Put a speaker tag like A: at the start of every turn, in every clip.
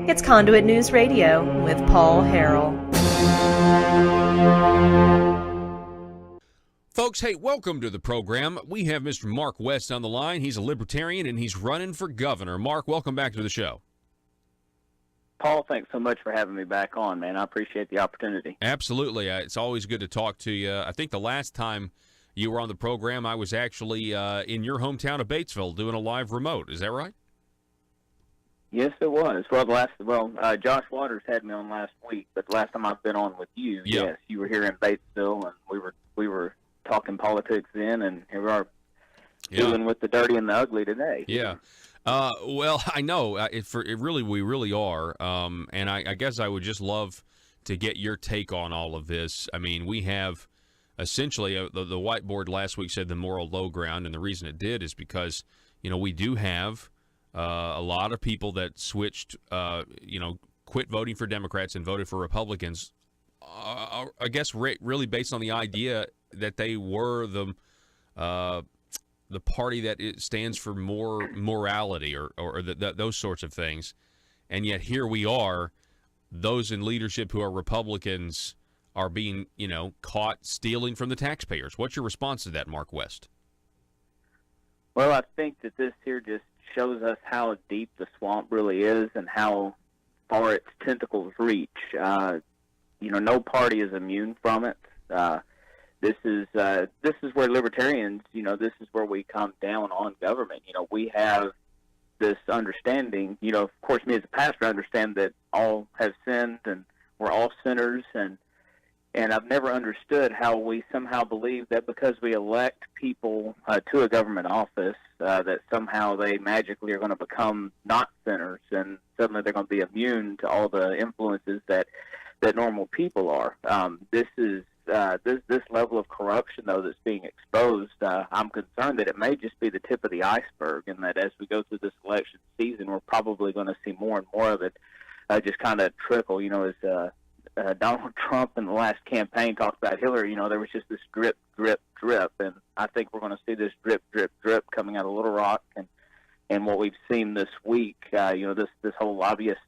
A: It's Conduit News Radio with Paul Harrell.
B: Folks, hey, welcome to the program. We have Mr. Mark West on the line. He's a Libertarian, and he's running for governor. Mark, welcome back to the show.
C: Paul, thanks so much for having me back on, man. I appreciate the opportunity.
B: Absolutely. It's always good to talk to you. I think the last time you were on the program, I was actually in your hometown of Batesville doing a live remote. Is that right?
C: Yes, it was. Well, Josh Waters had me on last week, but the last time I've been on with you, yes, you were here in Batesville, and we were talking politics then, and here we are dealing with the dirty and the ugly today.
B: Yeah. Well, I know we really are. And I guess I would just love to get your take on all of this. I mean, we have essentially the whiteboard last week said the moral low ground. And the reason it did is because, we do have a lot of people that switched, quit voting for Democrats and voted for Republicans. I guess really based on the idea that they were the party that it stands for more morality or those sorts of things. And yet here we are, those in leadership who are Republicans are being, caught stealing from the taxpayers. What's your response to that, Mark West?
C: Well, I think that this here just shows us how deep the swamp really is and how far its tentacles reach. No party is immune from it. This is where libertarians, this is where we come down on government. We have this understanding, of course, me as a pastor, I understand that all have sinned and we're all sinners, and I've never understood how we somehow believe that because we elect people to a government office, that somehow they magically are going to become not sinners, and suddenly they're going to be immune to all the influences that normal people are. This level of corruption, though, that's being exposed, I'm concerned that it may just be the tip of the iceberg, and that as we go through this election season, we're probably going to see more and more of it just kind of trickle. As Donald Trump in the last campaign talked about Hillary, there was just this drip, drip, drip, and I think we're going to see this drip, drip, drip coming out of Little Rock, and what we've seen this week, this whole lobbyist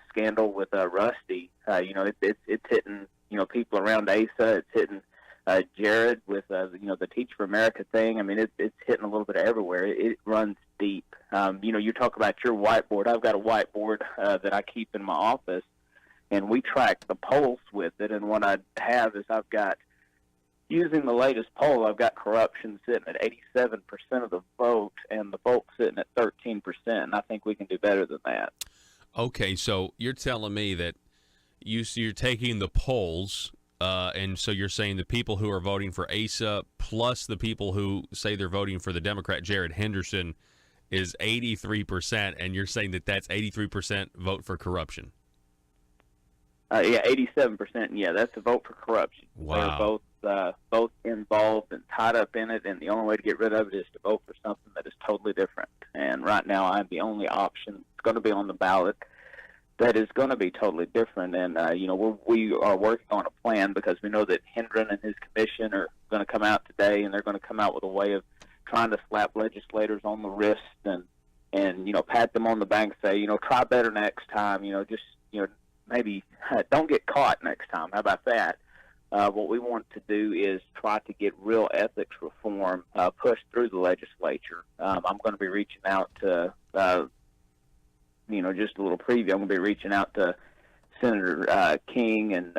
C: scandal with Rusty, it's hitting people around ASA. It's hitting Jared with the Teach for America thing. I mean, it's hitting a little bit everywhere. It runs deep. You talk about your whiteboard. I've got a whiteboard that I keep in my office, and we track the polls with it. And what I have is I've got, using the latest poll, I've got corruption sitting at 87% of the vote, and the vote sitting at 13%. And I think we can do better than that.
B: Okay, so you're telling me that you're taking the polls, and so you're saying the people who are voting for ASA plus the people who say they're voting for the Democrat Jared Henderson is 83%, and you're saying that that's 83% vote for corruption.
C: 87%. Yeah, that's a vote for corruption.
B: Wow.
C: They're both involved and tied up in it, and the only way to get rid of it is to vote for something that is totally different. And right now, I'm the only option that's going to be on the ballot that is going to be totally different. And, we are working on a plan because we know that Hendren and his commission are going to come out today, and they're going to come out with a way of trying to slap legislators on the wrist and pat them on the back and say, try better next time, maybe don't get caught next time. How about that? What we want to do is try to get real ethics reform pushed through the legislature. I'm going to be reaching out to just a little preview. I'm going to be reaching out to Senator King and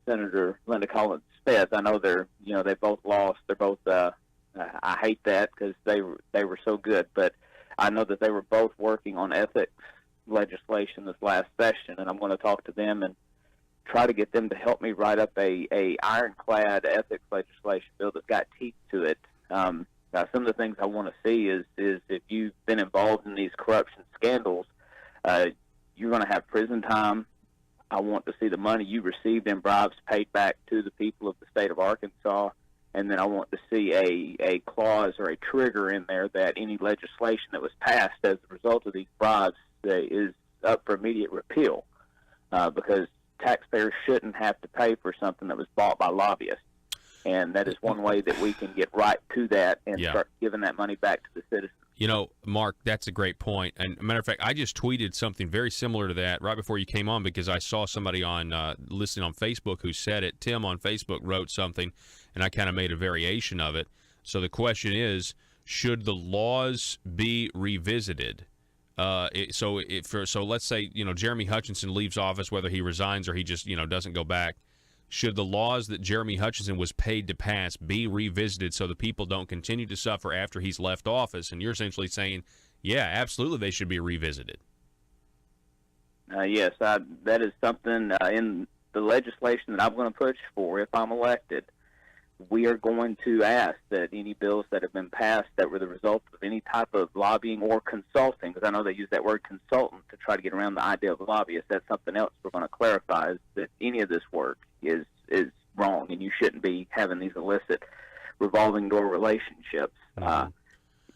C: Senator Linda Collins Smith. I know they both lost. They're both. I hate that because they were so good, but I know that they were both working on ethics legislation this last session, and I'm going to talk to them and try to get them to help me write up a ironclad ethics legislation bill that's got teeth to it. Some of the things I want to see is if you've been involved in these corruption scandals, you're going to have prison time. I want to see the money you received in bribes paid back to the people of the state of Arkansas. And then I want to see a clause or a trigger in there that any legislation that was passed as a result of these bribes is up for immediate repeal, because taxpayers shouldn't have to pay for something that was bought by lobbyists. And that is one way that we can get right to that and start giving that money back to the citizens.
B: You know, Mark, that's a great point. And matter of fact, I just tweeted something very similar to that right before you came on because I saw somebody on listening on Facebook who said it. Tim on Facebook wrote something, and I kind of made a variation of it. So the question is, should the laws be revisited? So let's say, Jeremy Hutchinson leaves office, whether he resigns or he just, doesn't go back. Should the laws that Jeremy Hutchinson was paid to pass be revisited so the people don't continue to suffer after he's left office? And you're essentially saying, yeah, absolutely, they should be revisited.
C: Yes, that is something in the legislation that I'm going to push for if I'm elected. We are going to ask that any bills that have been passed that were the result of any type of lobbying or consulting, because I know they use that word consultant to try to get around the idea of lobbyist. That's something else we're going to clarify, is that any of this work is wrong, and you shouldn't be having these illicit revolving door relationships.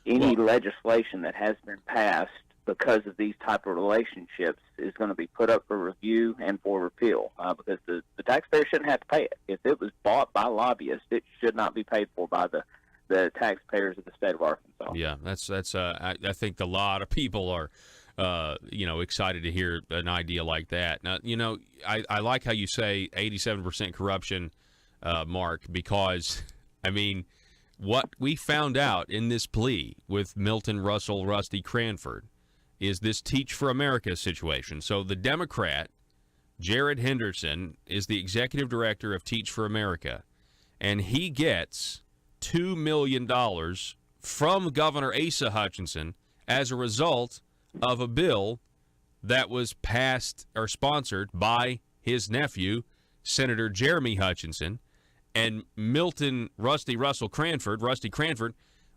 C: Any legislation that has been passed because of these type of relationships is going to be put up for review and for repeal, because the taxpayer shouldn't have to pay it. If it was bought by lobbyists, it should not be paid for by the taxpayers of the state of Arkansas.
B: Yeah, that's. I think a lot of people are, excited to hear an idea like that. Now, I like how you say 87% corruption, Mark, because, I mean, what we found out in this plea with Milton Russell, Rusty Cranford, is this Teach for America situation. So the Democrat, Jared Henderson, is the executive director of Teach for America, and he gets $2 million from Governor Asa Hutchinson as a result of a bill that was passed or sponsored by his nephew, Senator Jeremy Hutchinson, and Milton Rusty Cranford,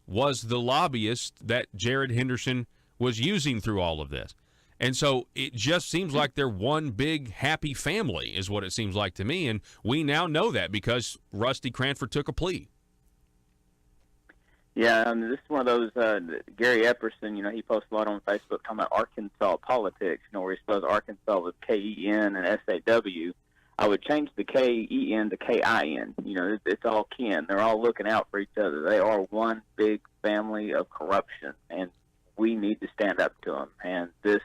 B: was the lobbyist that Jared Henderson was using through all of this. And so it just seems like they're one big happy family is what it seems like to me, and we now know that because Rusty Cranford took a plea.
C: Yeah, this is one of those, Gary Epperson, he posts a lot on Facebook talking about Arkansas politics, where he spells Arkansas with K-E-N and S-A-W. I would change the K-E-N to K-I-N. It's all kin. They're all looking out for each other. They are one big family of corruption, and we need to stand up to them. And this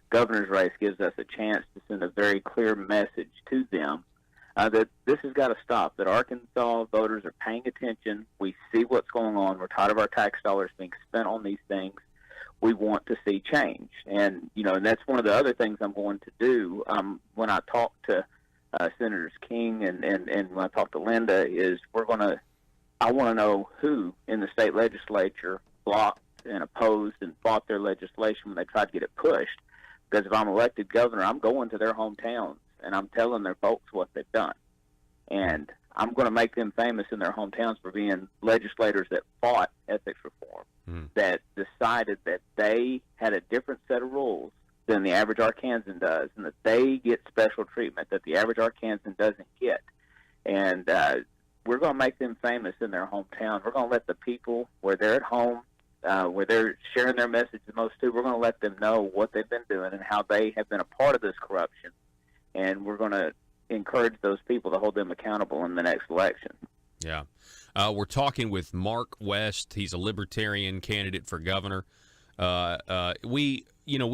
C: governor's race gives us a chance to send a very clear message to them that this has got to stop, that Arkansas voters are paying attention. We see what's going on. We're tired of our tax dollars being spent on these things. We want to see change. And, and that's one of the other things I'm going to do when I talk to Senators King and when I talk to Linda is I want to know who in the state legislature blocked and opposed and fought their legislation when they tried to get it pushed. Because if I'm elected governor, I'm going to their hometowns and I'm telling their folks what they've done. And I'm going to make them famous in their hometowns for being legislators that fought ethics reform, that decided that they had a different set of rules than the average Arkansan does, and that they get special treatment that the average Arkansan doesn't get. And we're going to make them famous in their hometown. We're going to let the people where they're at home, where they're sharing their message the most too, we're going to let them know what they've been doing and how they have been a part of this corruption. And we're going to encourage those people to hold them accountable in the next election.
B: Yeah. We're talking with Mark West. He's a Libertarian candidate for governor. We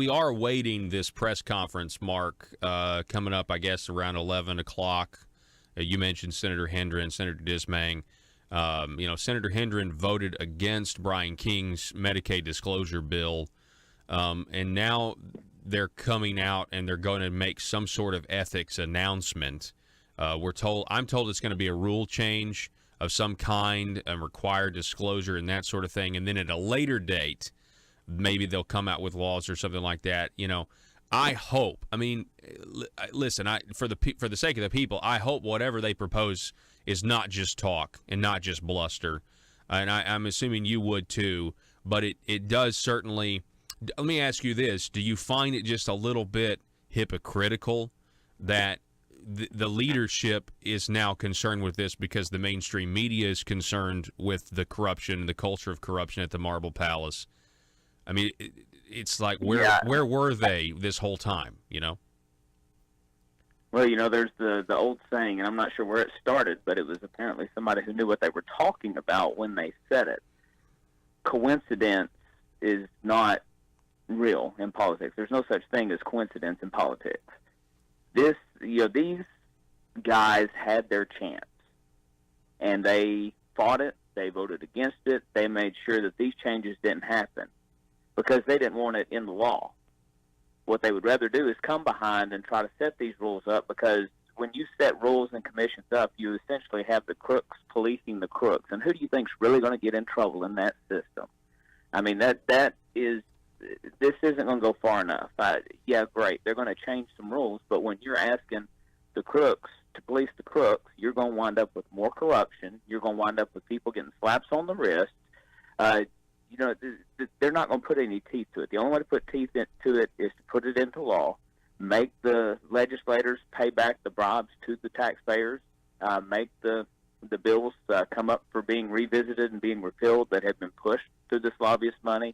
B: are awaiting this press conference, Mark, coming up, I guess, around 11 o'clock. You mentioned Senator Hendren, Senator Dismang. Senator Hendren voted against Brian King's Medicaid disclosure bill, and now they're coming out and they're going to make some sort of ethics announcement. I'm told it's going to be a rule change of some kind, a required disclosure and that sort of thing, and then at a later date, maybe they'll come out with laws or something like that. I hope. I mean, listen. For the sake of the people, I hope whatever they propose is not just talk and not just bluster, and I'm assuming you would too. But it does certainly. Let me ask you this: do you find it just a little bit hypocritical that the leadership is now concerned with this because the mainstream media is concerned with the corruption, the culture of corruption at the Marble Palace? I mean, it's like where were they this whole time?
C: Well, there's the old saying, and I'm not sure where it started, but it was apparently somebody who knew what they were talking about when they said it. Coincidence is not real in politics. There's no such thing as coincidence in politics. These guys had their chance, and they fought it. They voted against it. They made sure that these changes didn't happen because they didn't want it in the law. What they would rather do is come behind and try to set these rules up, because when you set rules and commissions up, you essentially have the crooks policing the crooks. And who do you think's really going to get in trouble in that system? I mean, this isn't going to go far enough. Yeah, great, they're going to change some rules, but when you're asking the crooks to police the crooks, you're going to wind up with more corruption. You're going to wind up with people getting slaps on the wrist. They're not going to put any teeth to it. The only way to put teeth into it is to put it into law, make the legislators pay back the bribes to the taxpayers, make the bills come up for being revisited and being repealed that have been pushed through this lobbyist money.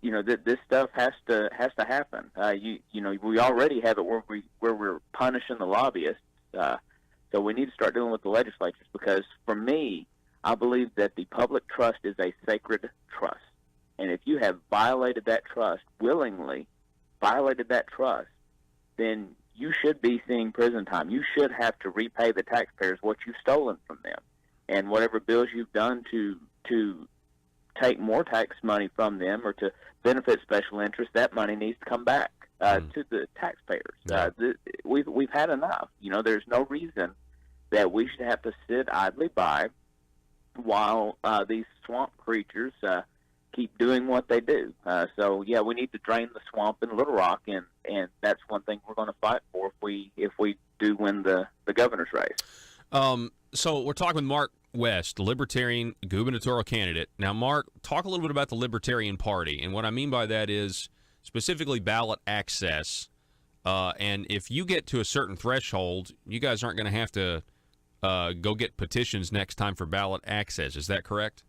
C: This stuff has to happen. We already have it where we're punishing the lobbyists. So we need to start dealing with the legislatures, because for me, I believe that the public trust is a sacred trust. And if you have violated that trust, willingly violated that trust, then you should be seeing prison time. You should have to repay the taxpayers what you've stolen from them. And whatever bills you've done to take more tax money from them or to benefit special interests, that money needs to come back to the taxpayers.
B: Yeah.
C: We've had enough. There's no reason that we should have to sit idly by while these swamp creatures keep doing what they do. We need to drain the swamp in Little Rock, and that's one thing we're going to fight for if we do win the governor's race.
B: So we're talking with Mark West, the Libertarian gubernatorial candidate. Now, Mark, talk a little bit about the Libertarian Party, and what I mean by that is specifically ballot access. And if you get to a certain threshold, you guys aren't going to have to go get petitions next time for ballot access. Is that correct?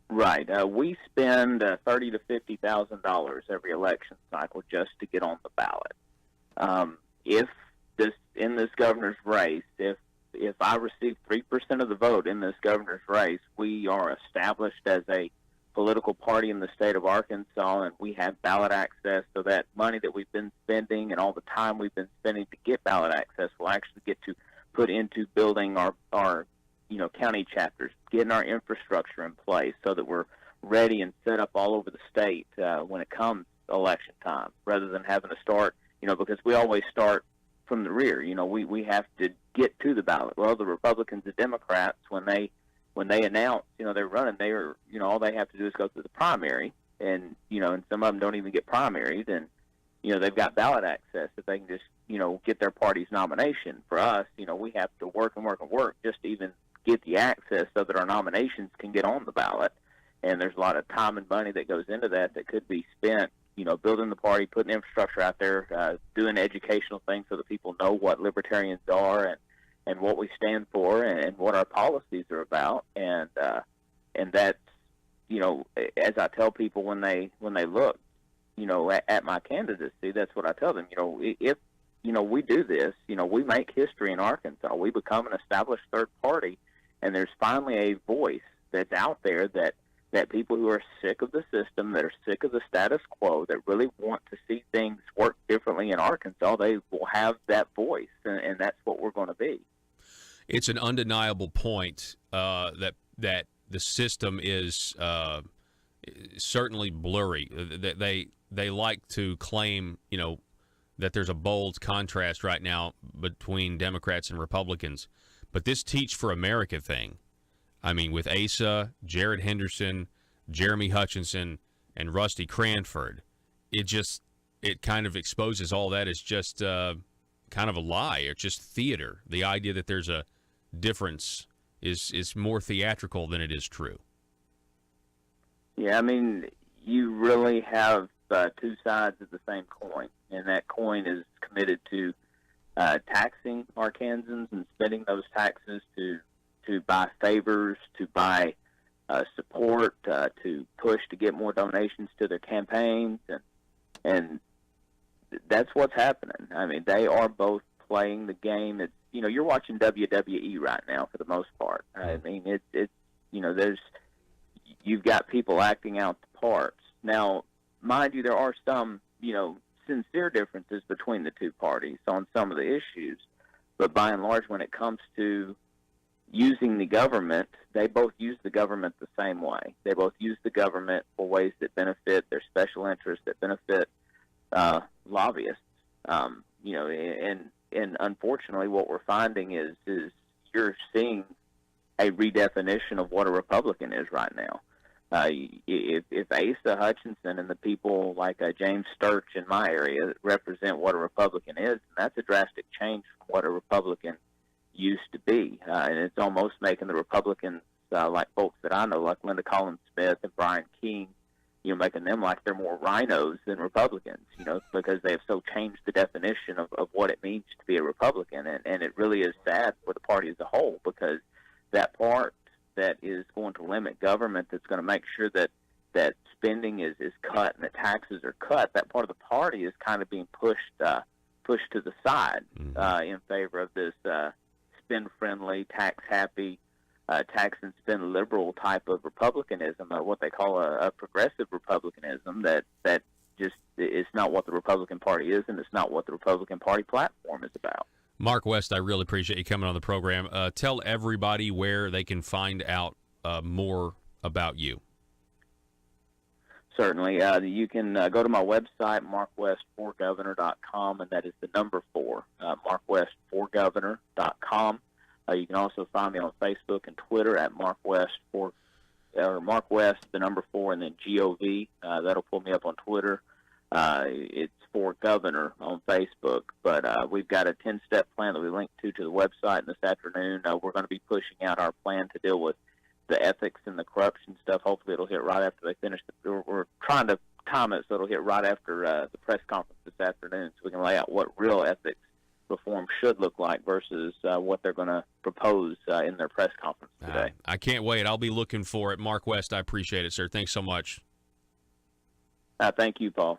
C: Right. We spend $30,000 to $50,000 every election cycle just to get on the ballot. If in this governor's race, if I receive 3% of the vote in this governor's race, we are established as a political party in the state of Arkansas, and we have ballot access, so that money that we've been spending and all the time we've been spending to get ballot access will actually get to put into building our county chapters, getting our infrastructure in place so that we're ready and set up all over the state when it comes election time, rather than having to start, because we always start from the rear. We have to get to the ballot. Well, the Republicans, the Democrats, when they announce, they're running, all they have to do is go through the primary, and some of them don't even get primaries, and they've got ballot access if they can just get their party's nomination. For us, we have to work and work and work just to even get the access so that our nominations can get on the ballot. And there's a lot of time and money that goes into that could be spent, building the party, putting infrastructure out there, doing educational things so that people know what libertarians are and what we stand for and what our policies are about. And that's, as I tell people when they look, at my candidacy, that's what I tell them. If we do this, we make history in Arkansas. We become an established third party, and there's finally a voice that's out there that people who are sick of the system, that are sick of the status quo, that really want to see things work differently in Arkansas, they will have that voice, and that's what we're going to be.
B: It's an undeniable point that the system is certainly blurry. They like to claim, that there's a bold contrast right now between Democrats and Republicans. But this Teach for America thing, I mean, with Asa, Jared Henderson, Jeremy Hutchinson, and Rusty Cranford, it kind of exposes all that as just kind of a lie. It's just theater. The idea that there's a difference is more theatrical than it is true.
C: Yeah, I mean, you really have two sides of the same coin, and that coin is committed to taxing Arkansans and spending those taxes to buy favors, to buy support, to push to get more donations to their campaigns, and that's what's happening. I mean, they are both playing the game. It's you're watching WWE right now for the most part. I mean, it's you've got people acting out the parts. Now, mind you, there are some, sincere differences between the two parties on some of the issues, but by and large, when it comes to using the government, they both use the government the same way. They both use the government for ways that benefit their special interests, that benefit lobbyists. And unfortunately, what we're finding is you're seeing a redefinition of what a Republican is right now. If Asa Hutchinson and the people like James Sturch in my area represent what a Republican is, that's a drastic change from what a Republican used to be. And it's almost making the Republicans, like folks that I know, like Linda Collins Smith and Brian King, making them like they're more rhinos than Republicans, because they have so changed the definition of what it means to be a Republican. And it really is sad for the party as a whole, because that part that is going to limit government, that's going to make sure that spending is cut and the taxes are cut, that part of the party is kind of being pushed to the side in favor of this spend-friendly, tax-happy, tax and spend liberal type of republicanism, what they call a progressive republicanism, that just is not what the Republican Party is, and it's not what the Republican Party platform is about.
B: Mark West, I really appreciate you coming on the program. Tell everybody where they can find out more about you.
C: Certainly. You can go to my website, markwest4governor.com, and that is the number 4, markwest4governor.com. You can also find me on Facebook and Twitter at markwest4, or markwest, the number 4, and then GOV. That'll pull me up on Twitter. It's for governor on Facebook, but we've got a 10-step plan that we linked to the website. And this afternoon, we're going to be pushing out our plan to deal with the ethics and the corruption stuff. Hopefully, it'll hit right after they finish. We're trying to time it so it'll hit right after the press conference this afternoon, so we can lay out what real ethics reform should look like versus what they're going to propose in their press conference today.
B: I can't wait. I'll be looking for it. Mark West, I appreciate it, sir. Thanks so much.
C: Thank you, Paul.